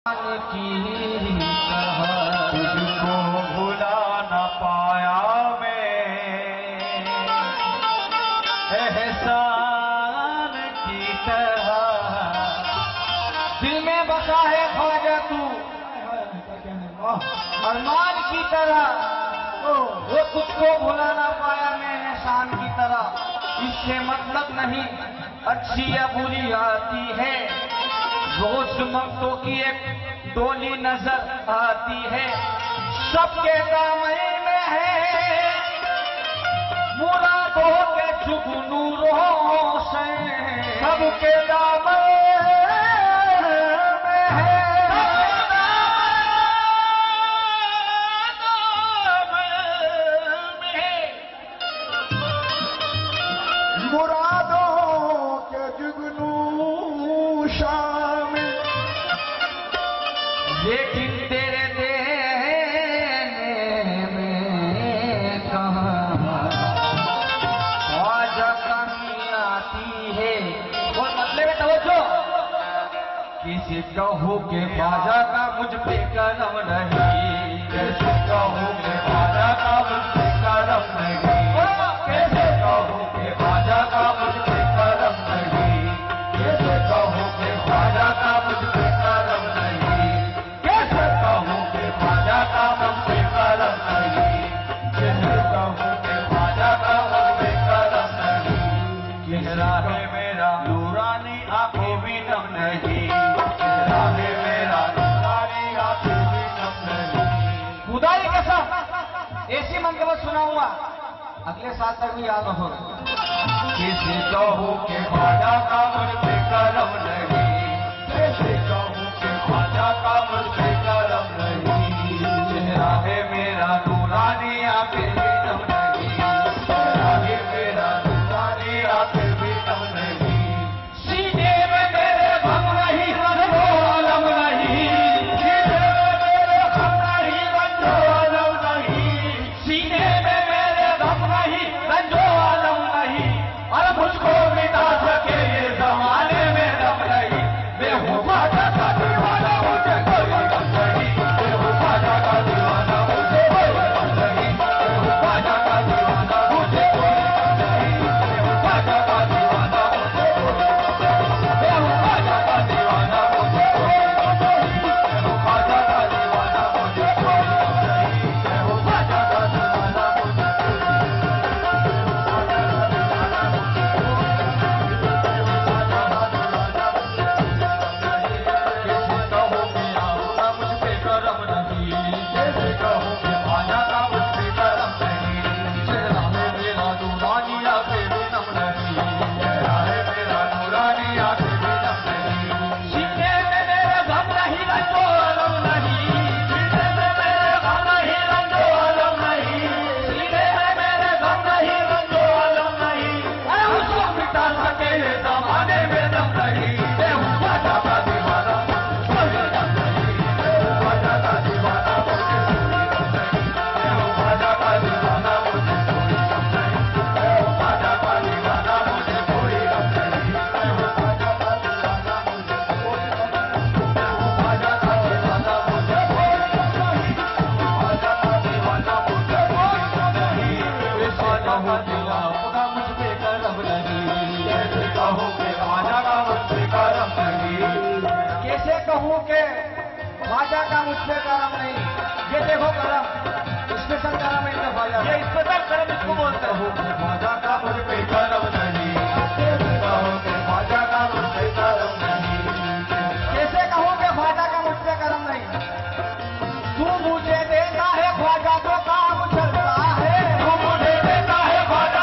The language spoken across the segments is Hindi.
की तरह तुझको भुला न पाया मैं, एहसान की तरह दिल में बसा है ख्वाजा तू, अरमान की तरह वो तुझको भुला ना पाया मैं, एहसान की तरह। इससे मतलब नहीं अच्छी या बुरी आती है, रोज मक्तों की एक डोली नजर आती है, सबके दामन में है मुरादों के जुगनू रोशन, सबके दामन में है मुरादों के जुगनू शामिल, लेकिन तेरे देने में कहाँ ख्वाजा कमी आती है। और मतलब है तवज्जो, किसी कहूँ के ख्वाजा का मुझ पे करम नहीं, कैसे कहूँ के ख्वाजा का मुझ पे करम नहीं, कैसे कहूँ के ख्वाजा का मुझ पे करम नहीं, कैसे कहूँ के ख्वाजा का मुझ पे करम नहीं, कैसे कहूँ के ख्वाजा का मुझ पे करम नहीं, कैसे कहूँ के ख्वाजा का मुझ पे करम नहीं। चेहरा है मेरा नूरानी आंखों भी नम नहीं, चेहरा है मेरा नूरानी आंखों भी नम नहीं। खुदा की कसम ऐसी मंगल सुनाऊंगा अगले साल तक भी याद हो। किसी कहूँ के ख्वाजा का मुझ पे करम नहीं, कैसे कहूँ के ख्वाजा का मुझ पे करम नहीं। चेहरा है मेरा नूरानी आंखें भी नम नहीं, चेहरा है मेरा नूरानी आंखें भी नम नहीं। सीने में मेरे गम नहीं, रंजो अलम नहीं, सीने में मेरे गम नहीं, रंजो अलम नहीं, सीने में मेरे गम नहीं, रंजो अलम नहीं। और मुझको मिटा सके ये जमाने में दम नहीं, मैं हूँ ख्वाजा का दीवाना, मुझे कोई गम नहीं, मैं हूँ ख्वाजा का दीवाना, मुझे कोई गम नहीं, मैं हूँ ख्वाजा का दीवाना, मुझे कोई गम नहीं, मैं हूँ ख्वाजा का दीवाना, मुझे कोई गम नहीं, मैं हूँ ख्वाजा का दीवाना, मुझे कोई गम नहीं, मैं हूँ ख्वाजा का दीवाना, मुझे कोई गम नहीं, मैं हूँ ख्वाजा का दीवाना, मुझे कैसे कहूँ के ख्वाजा का मुझ पे करम नहीं। ये देखो करम, स्पेशल करम है इनका ख्वाजा, ये स्पेशल करम इसको बोलते हो। ख्वाजा का मुझ पे करम नहीं, कैसे कहूँ के ख्वाजा का मुझ पे करम नहीं, कैसे कहूँ के ख्वाजा का मुझ पे करम नहीं। तू मुझे देता है ख्वाजा तो काम चलता है, तू मुझे देता है ख्वाजा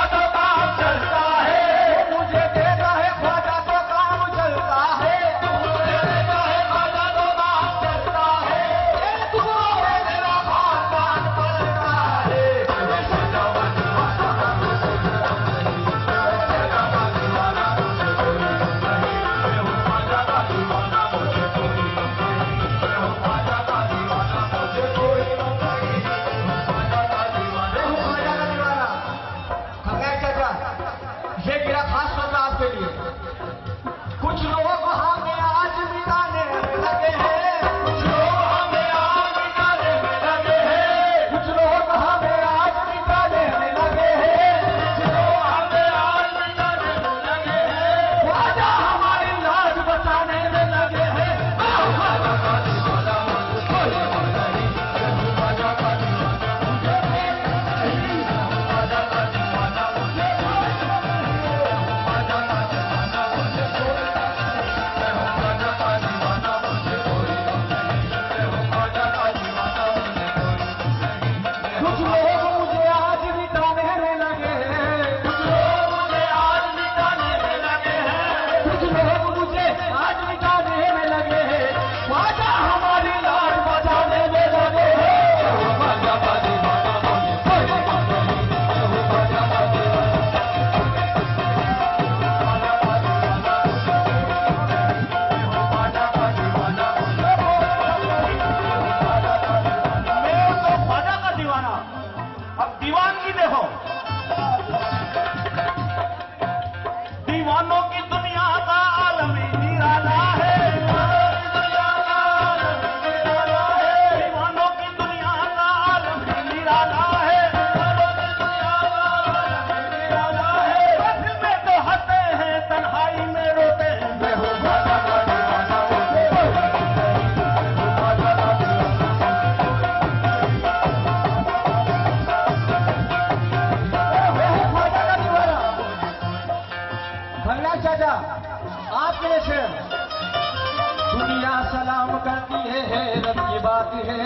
हैरत की बात है,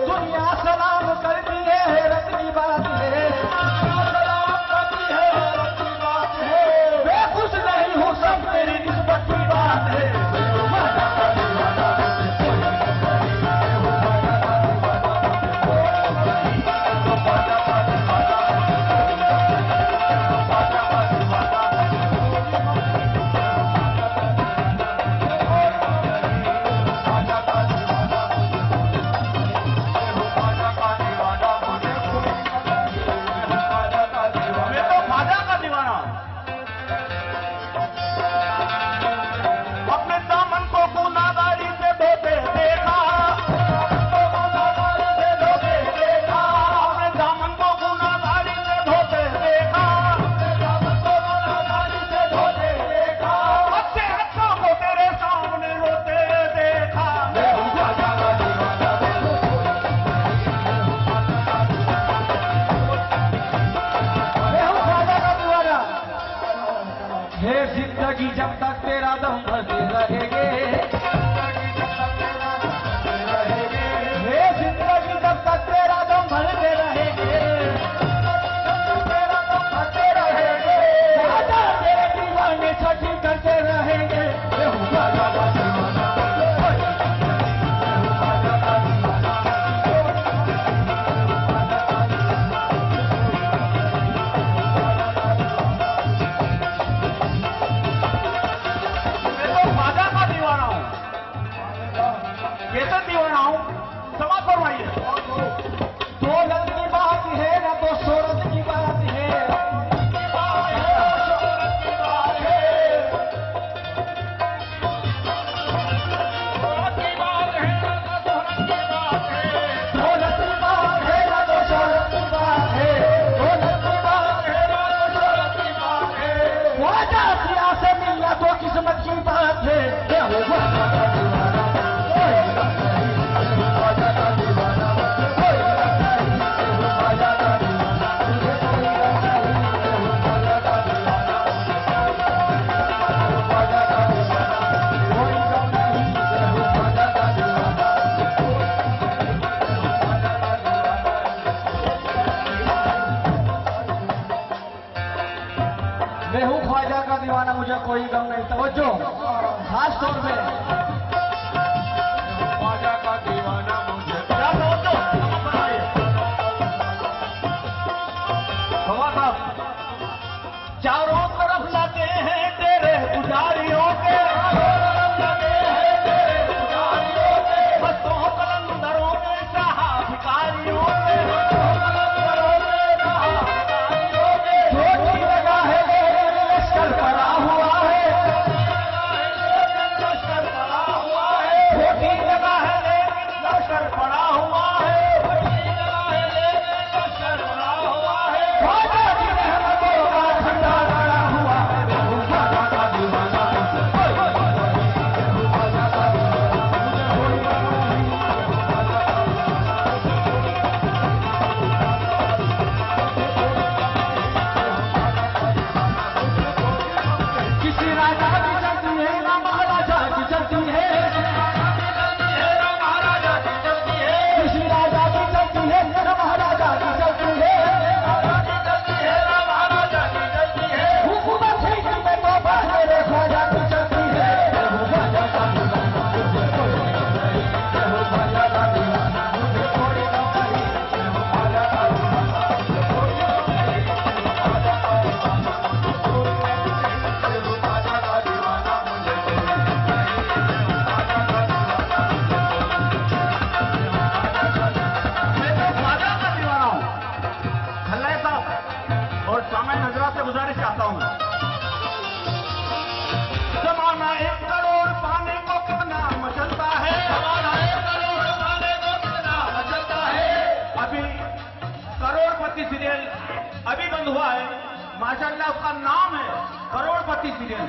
दुनिया सलाम करती है, हैरत की बात है, मैं खुश नहीं हूँ, सब मेरी निस्बत की बात है। हे जिंदगी जब तक तेरा दम भरते रहेंगे, हे जिंदगी जब तक तेरा दम भरते रहेंगे, राजा तेरे दीवाने छठी करते रहेंगे। दौलत की बात है ना तो शोहरत की बात है, दौलत की बात है ना तो शोहरत की बात है, दौलत की बात है ना तो शोहरत की बात है, वादा सिया से मिलना तो किस्मत की बात है। मैं हूँ ख्वाजा का दीवाना, मुझे कोई गम नहीं। तवज्जो, खास तौर पे ख्वाजा का दीवाना मुझे चारों तरफ लगे हैं तेरे पुजारियों के, बस्तों कलंदरों में शाह भिखारियों के, छोटी लगा है लश्कर पड़ा हुआ है, लश्कर पड़ा हुआ है, छोटी लगा है लश्कर पड़ा हुआ है, लश्कर पड़ा हुआ है, ख्वाजा की रहमतों का झंडा लड़ा हुआ है। ख्वाजा का दीवाना, किसी राजा की चलती है ना महाराजा की चलती है, किसी राजा की चलती है ना महाराजा की चलती है, हुकूमत है कि मैं तो बस मेरे ख्वाजा की चलती है। और सामान्य नजरात से गुजारिश चाहता हूँ, जमाना 1 करोड़ पाने को कितना मचलता है, जमाना 1 करोड़ पाने को कितना मचलता है। अभी करोड़पति सीरियल अभी बंद हुआ है, माशाल्लाह उसका नाम है करोड़पति सीरियल।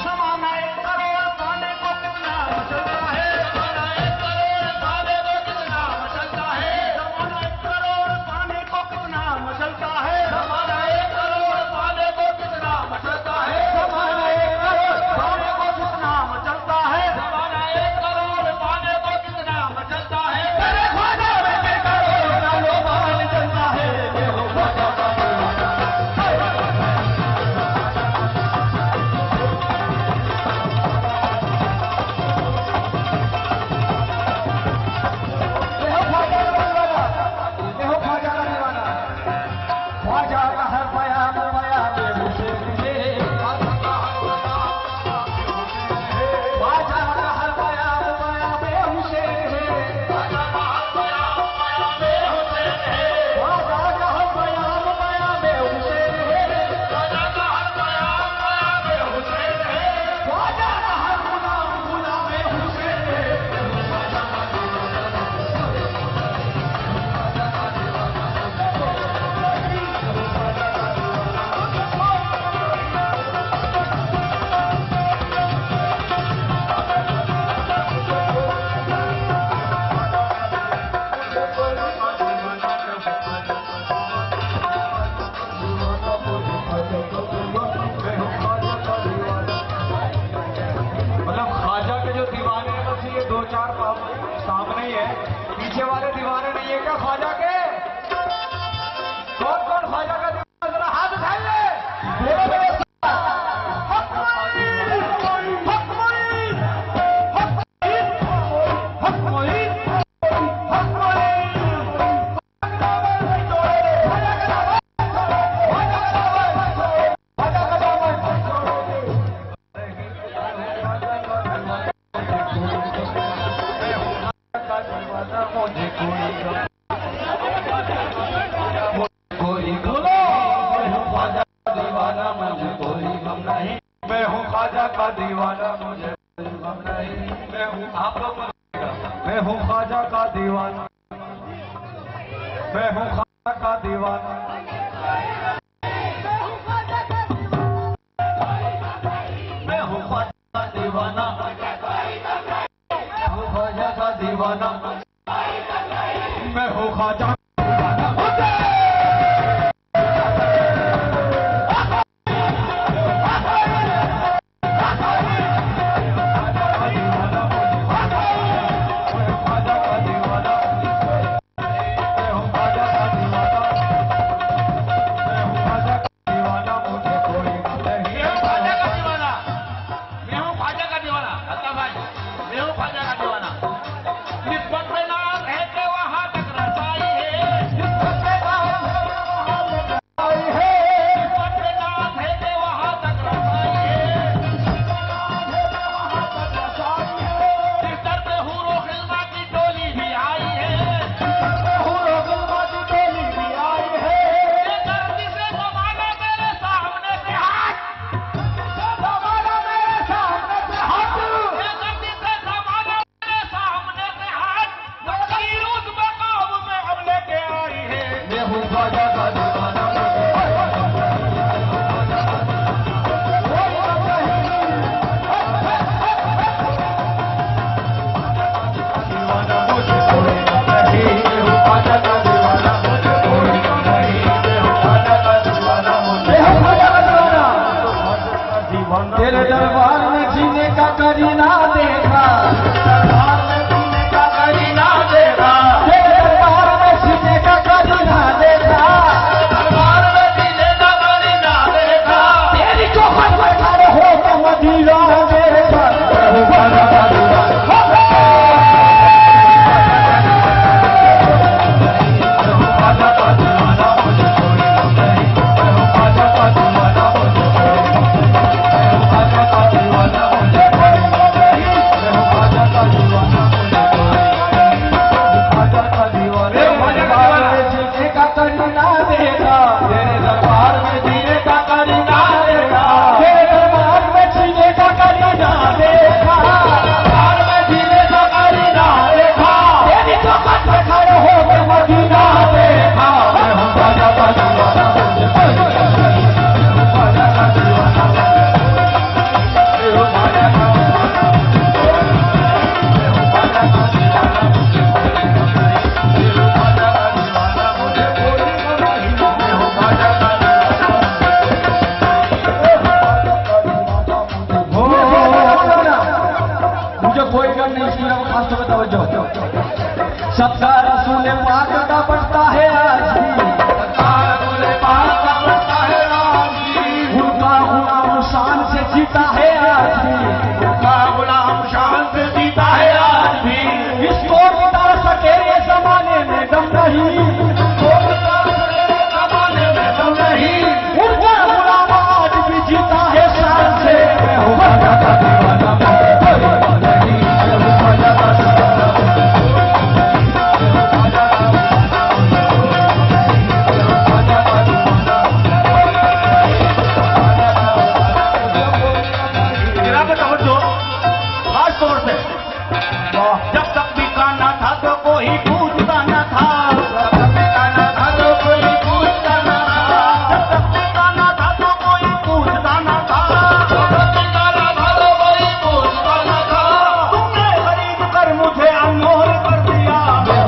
जमाना 1 करोड़ पाने को कितना मचलता है, जमाना 1 करोड़ पाने को कितना मचलता है, जमाना 1 करोड़ पाने को कितना मचलता है, जमाना 1 करोड़ पाने को कितना मचलता है, जमाना 1 करोड़ पाने को पीछे वाले दीवाने नहीं है क्या ख्वाजा के? कौन कौन ख्वाजा का दीवाना जरा हाथ उठाइए। बोलो मेरे साथ। हक मोईन, हक मोईन, हक मोईन, हक मोईन, हक मोईन। मैं हूँ ख्वाजा का दीवाना, मुझे कोई गम नहीं। मैं हूँ आप लोग, मैं हूँ ख्वाजा का दीवाना, मैं हूँ ख्वाजा का दीवाना। मैं हूँ ख्वाजा का दीवाना, मैं हूँ ख्वाजा का दीवाना, मैं हूँ ख्वाजा। तेरे दरबार में जीने का करीना देखा, दरबार में जीने का करीना देखा, तेरे दरबार में जीने का करीना देखा, दरबार में जीने का करीना देखा, तेरी चौखट पर खड़े हो के मदीना देखा। सबका रसूल पाक का बनता है आज भी, सबका रसूल पाक का बनता है आज भी, उनका गुलाम शान से जीता है आज भी, उनका गुलाम शान से जीता है आज भी। इसको मिटा सके ये जमाने में दम नहीं, इसको मिटा सके ये जमाने में दम नहीं, उनका गुलाम आज भी जीता है शान से। मैं हूँ ख्वाजा का दीवाना, जब तक भी गाना था तो कोई पूछता न था, जब तक भी गाना था तो कोई पूछता न था, जब तक भी गाना था तो कोई पूछता न था, जब तक भी गाना था तो कोई पूछता न था। तुमने खरीद कर मुझे अनमोल कर दिया। मुझे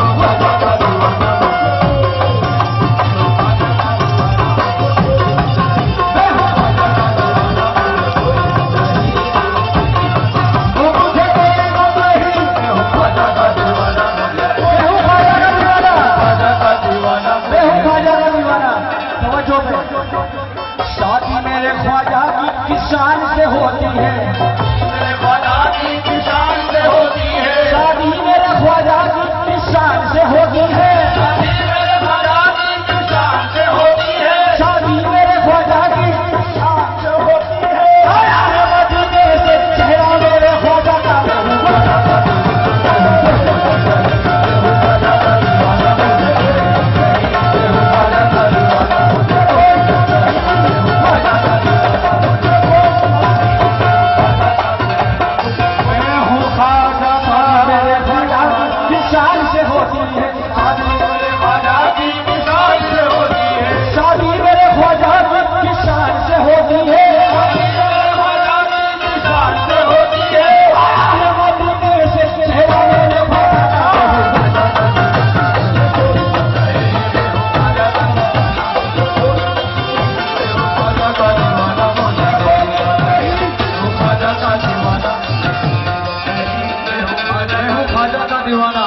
ख्वाजा का दीवाना।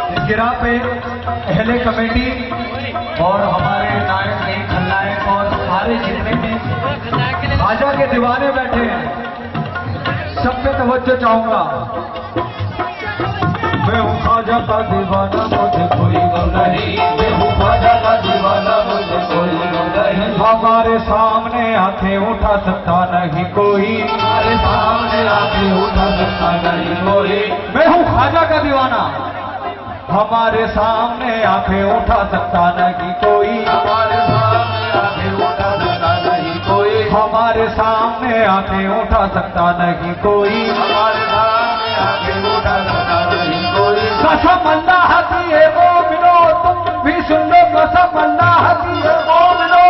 इस गिरा पे अहले कमेटी और हमारे नायक नहीं खलनायक और सारे जितने भी ख्वाजा के दीवाने बैठे हैं, सब पे तवज्जो चाहूंगा। मैं हूँ ख्वाजा का दीवाना, मुझे कोई गम नहीं। मैं हूँ ख्वाजा का दीवाना, मुझे कोई गम नहीं। हमारे सामने आंखें उठा सकता नहीं कोई, हमारे सामने आंखें उठा सकता नहीं कोई। मैं हूँ ख्वाजा का दीवाना, हमारे सामने आंखें उठा सकता नहीं कोई, हमारे सामने आंखें उठा सकता नहीं कोई। हमारे सामने आंखें उठा सकता नहीं कोई, हमारे सामने आंखें उठा सकता नहीं कोई। कसम अल्लाह की है मोमिनो, तुम भी सुन लो कसम अल्लाह की है मोमिनो,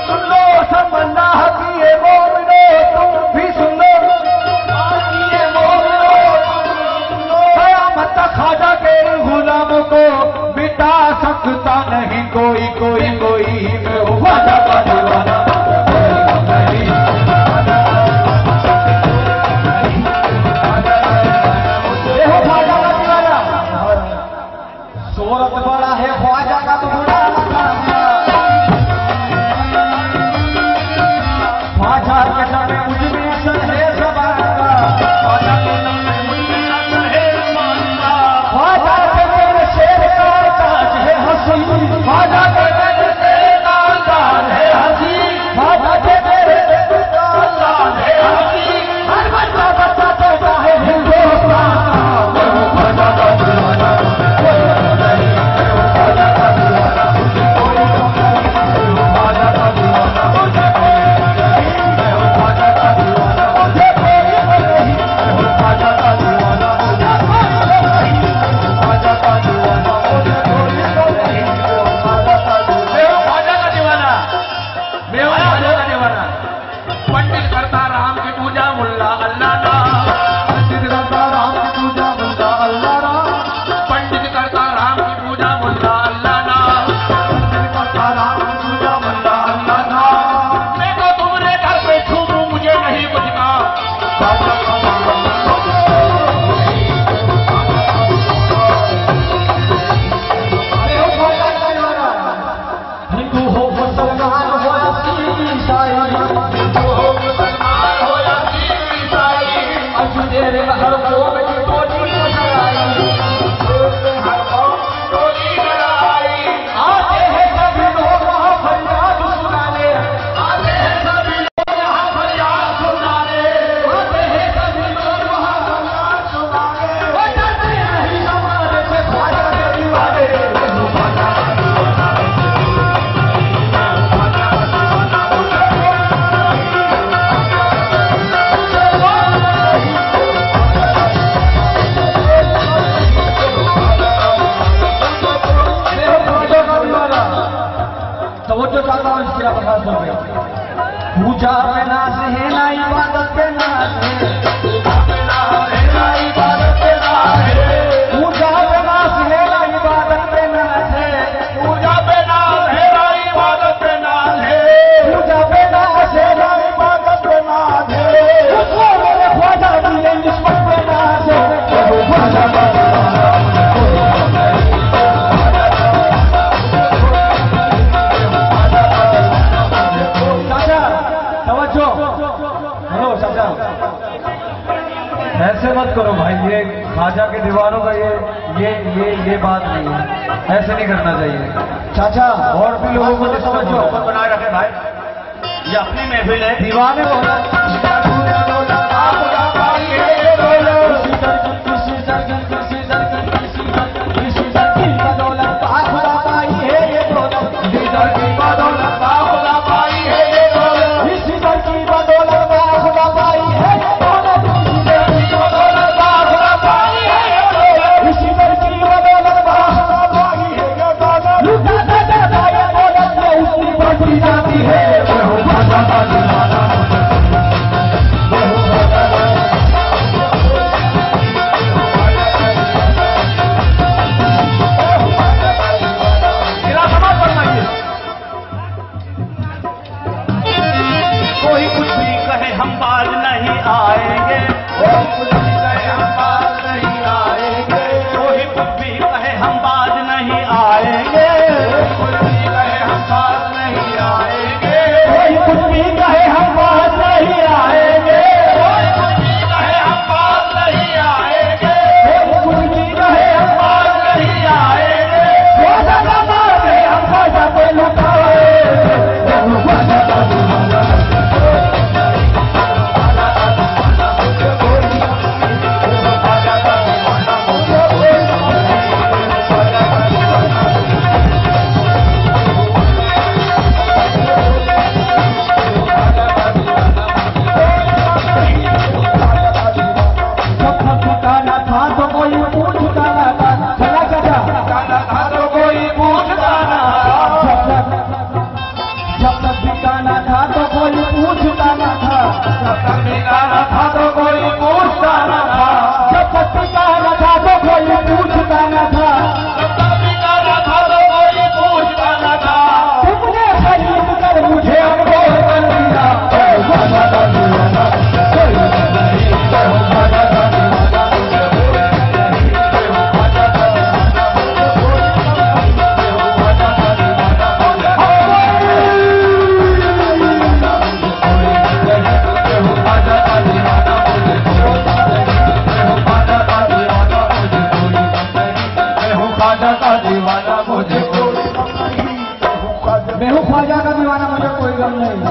सुन लो कसम अल्लाह की है मोमिनो, तुम भी सुन लो मोमिनो। कयामत तक ख्वाजा के गुलामों को मिटा सकता नहीं कोई कोई कोई। मैं हूँ ख्वाजा का दीवाना, शोहरत बड़ा है ख्वाजा का तो बुरा ख्वाजा के नाम में मुझ में असर है ज़बान का, ख्वाजा के नाम में मुझ में असर है ज़बान का। ख्वाजा के मेरे शेर का ताज है हंसी, ख्वाजा के मेरे शेर का ताज है हंसी, ख्वाजा के मेरे शेर का ताज है हंसी। हर बच्चा बच्चा कहता है हिंदुस्तान का। मैं हूँ ख्वाजा का दीवाना, पंडित करता राम की पूजा मुल्ला अल्लाह ना, पंडित करता राम की पूजा मुल्ला अल्लाह ना, पंडित करता राम की पूजा मुल्ला अल्लाह ना, पंडित करता राम की पूजा मुल्ला अल्लाह ना। मैं तो तुम्हारे घर पे छूमू मुझे नहीं कुछ का। हिंदू हो मुसलमान हो या सिख ईसाई, तेरे हर कौम की टोली लगाई, हर कौम की टोली लगाई। आते हैं सभी लोग वहाँ फरियाद सुनाने, आते हैं सभी लोग यहाँ फरियाद सुनाने, आते हैं सभी लोग वहाँ फरियाद सुनाने। वो डरते नहीं हमारे से ख्वाजा के दीवाने। तवज्जो चाहता हूँ इसकी आप बता दो। पूजा में नाच है ना इबादत पे नाच है, पूजा में नाच है ना इबादत पे नाच है, पूजा में नाच है ना इबादत पे नाच है, पूजा पे नाच है ना इबादत पे नाच है, पूजा पे नाच है ना इबादत पे नाच है। उसको मेरे ख्वाजा दिए निस्बत पे नाच है। ऐसे मत करो भाई, ये ख्वाजा के दीवारों का ये बात नहीं है, ऐसे नहीं करना चाहिए चाचा। और भी लोगों को तवज्जो बनाए रखे भाई, ये अपनी महफिल है। दीवाने बोला जाती है। आएंगे, कोई कुछ भी कहे हम बाज नहीं आएंगे, कोई कुछ भी कहे हम बाज नहीं आएंगे, कोई कुछ भी कहे हम बाज नहीं आएंगे, कोई कुछ भी कहे हम बाज नहीं आएंगे, कोई कुछ भी कहे हम बाज नहीं आएंगे, कोई कुछ भी कहे हम बाज नहीं आएंगे, वो दादा मारे हम बाजा पे लुटाए, मैं हूँ ख्वाजा का दीवाना, मुझे कोई गम नहीं।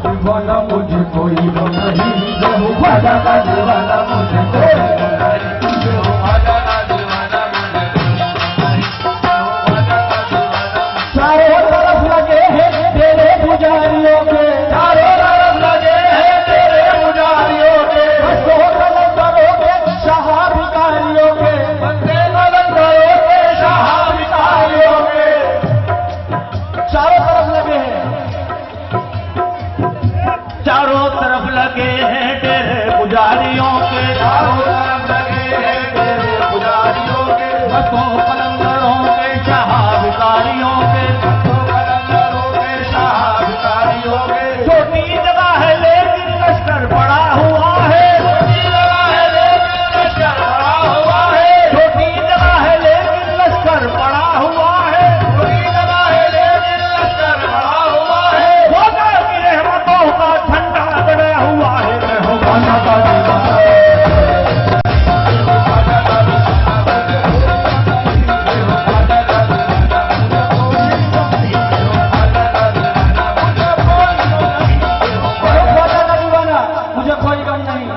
दीवाना मुझे कोई गम नहीं, मैं हूँ ख्वाजा का दीवाना, मुझे कोई गम नहीं। चारों तरफ लगे हैं तेरे पुजारियों के, चारों तरफ लगे हैं तेरे पुजारियों के, बसो कलंदरों के शहाभिकारियों के, बंदे कलंदरों के शहाभिकारियों के, चारों तरफ लगे हैं, चारों तरफ लगे हैं तेरे पुजारियों के, चारों तरफ लगे हैं तेरे पुजारियों के, बसो कलंदरों के शहाभिकारियों के, बसो कलंदरों के शहाभिकारियों के, छोटी जगह है लेकिन लश्कर बड़ा हुआ है, छोटी जगह है लेकिन लश्कर बड़ा हुआ है, छोटी जगह है लेकिन लश्कर बड़ा हुआ है, छोटी जगह है लेकिन लश्कर बड़ा हुआ है, खुदा की रहमतों का झंडा बड़ा हुआ है। मैं हूँ ख्वाजा का दीवाना, मुझे कोई गम नहीं।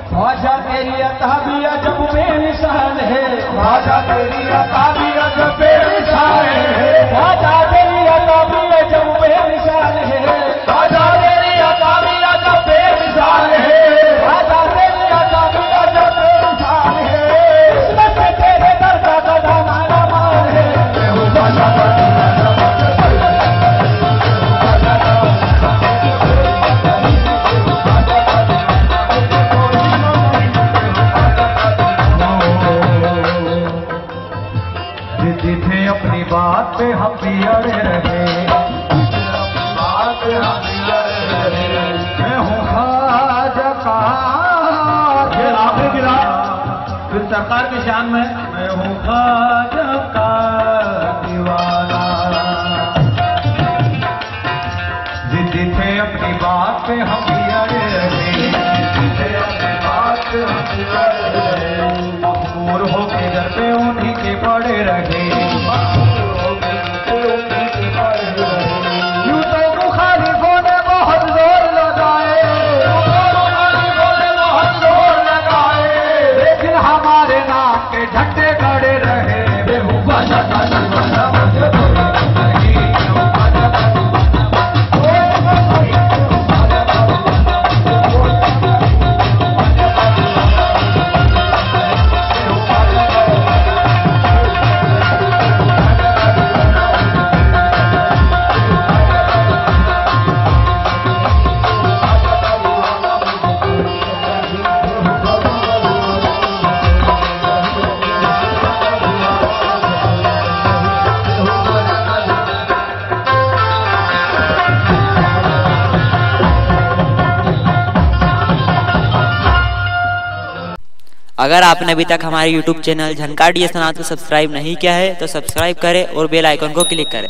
ख्वाजा तेरी अता भी अजब बेमिसाल है, ख्वाजा तेरी अता भी अजब बेमिसाल है, ख्वाजा तेरी अता भी अजब बेमिसाल है, ख्वाजा तेरी अता भी अजब बेमिसाल है, ख्वाजा तेरी अता भी अजब बेमिसाल है, इसमें से तेरे दर का गदा मारा मार है। मैं हूँ ख्वाजा का दीवाना, थे अपनी बात पे हम भी अड़े रहे, बात पे हम भी अड़े रहे, मैं हूँ ख्वाजा का, ये आखिरी गिरा फिर सरकार की शान में, मैं हूँ ख्वाजा का दीवाना, जिद्दी थे अपनी बात पे हम भी अड़े रहे, जिद्दी थे अपनी बात पे हम भी अड़े रहे, मखमूर होके घर पे उन्हीं के पड़े रहे, यूं तो मुखालिफों ने बहुत जोर लगाए, बहुत जोर लगाए, लेकिन हमारे नाम के झंडे खड़े रहे। मैं हूँ ख्वाजा का दीवाना, मुझे कोई गम नहीं, मैं हूँ ख्वाजा का अगर आपने अभी तक हमारे YouTube चैनल झनकार डीएस नाथ को सब्सक्राइब नहीं किया है तो सब्सक्राइब करें और बेल आइकन को क्लिक करें।